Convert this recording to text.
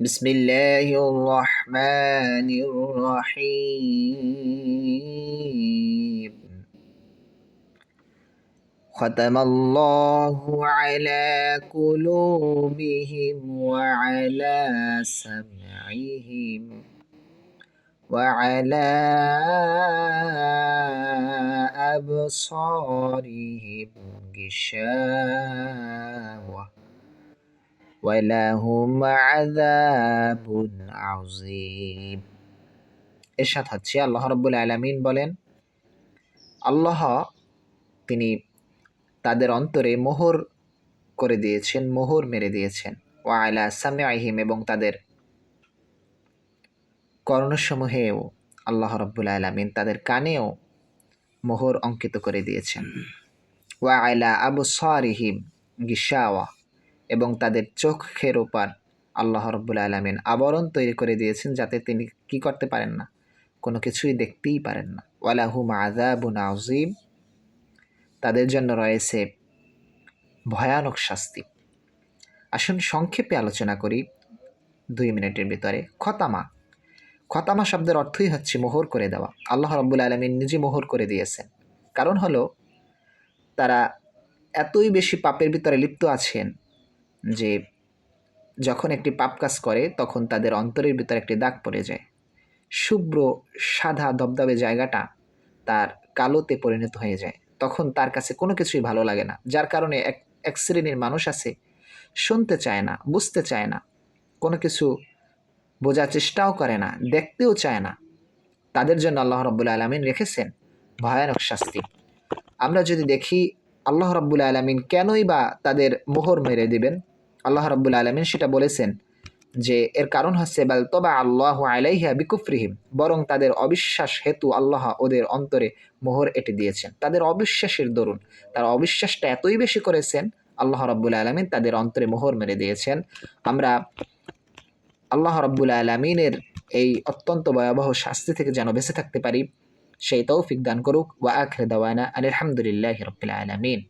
بسم الله الرحمن الرحيم ختم الله على قلوبهم وعلى سمعهم وعلى أبصارهم غشاوة ولهم عذاب عظيم এরশাদ হচ্ছে আল্লাহ রাব্বুল আলামিন বলেন, আল্লাহ তিনি তাদের অন্তরে মোহর করে দিয়েছেন, মোহর মেরে দিয়েছেন। ওয়া আলা সামিআহিম, এবং তাদের কর্ণসমূহেও আল্লাহ রাব্বুল আলামিন তাদের কানেও মোহর অঙ্কিত করে দিয়েছেন। ওয়া আলা আবসারিহিম গিশাওয়া, এবং তাদের চোখের ওপর আল্লাহ রাব্বুল আলামিন আবরণ তৈরি করে দিয়েছেন, যাতে তিনি কি করতে পারেন না, কোনো কিছুই দেখতেই পারেন না। ওয়ালাহুম আযাবুন আযীম, তাদের জন্য রয়েছে ভয়ানক শাস্তি। আসুন সংক্ষেপে আলোচনা করি 2 মিনিটের ভিতরে। খতামা শব্দের অর্থই হচ্ছে মোহর করে দেওয়া। আল্লাহ রাব্বুল আলামিন নিজে মোহর করে দিয়েছেন। কারণ হলো তারা এতই বেশি পাপের ভিতরে লিপ্ত আছেন যে যখন একটি পাপ কাজ করে তখন তাদের অন্তরের ভিতরে একটি দাগ পড়ে যায়। শুভ্র সাদা দবদবে জায়গাটা তার কালোতে পরিণত হয়ে যায়। তখন তার কাছে কোনো কিছুই ভালো লাগে না, যার কারণে এক শ্রেণীর মানুষ আছে, শুনতে চায় না, বুঝতে চায় না, কোনো কিছু বোঝার চেষ্টাও করে না, দেখতেও চায় না। তাদের জন্য আল্লাহ রাব্বুল আলামিন রেখেছেন ভয়ানক শাস্তি। আমরা যদি দেখি আল্লাহ রাব্বুল আলামিন কেনই বা তাদের মোহর মেরে দিবেন, আল্লাহ রাব্বুল আলামিন সেটা বলেছেন যে এর কারণ হচ্ছে বাল তবা আল্লাহু আলাইহা বিকুফরিহিম, বরং তাদের অবিশ্বাস হেতু আল্লাহ ওদের অন্তরে মোহর এঁটে দিয়েছেন। তাদের অবিশ্বাসের দরুন, তারা অবিশ্বাসটা এতই বেশি করেছেন, আল্লাহ রাব্বুল আলামিন তাদের অন্তরে মোহর মেরে দিয়েছেন। আমরা আল্লাহ রাব্বুল আলামিনের এই অত্যন্ত ভয়াবহ শাস্তি থেকে যেন বেঁচে থাকতে পারি, সেই তৌফিক দান করুক। ওয়া আখিরু দাওয়ানা আলহামদুলিল্লাহি রাব্বিল আলামিন।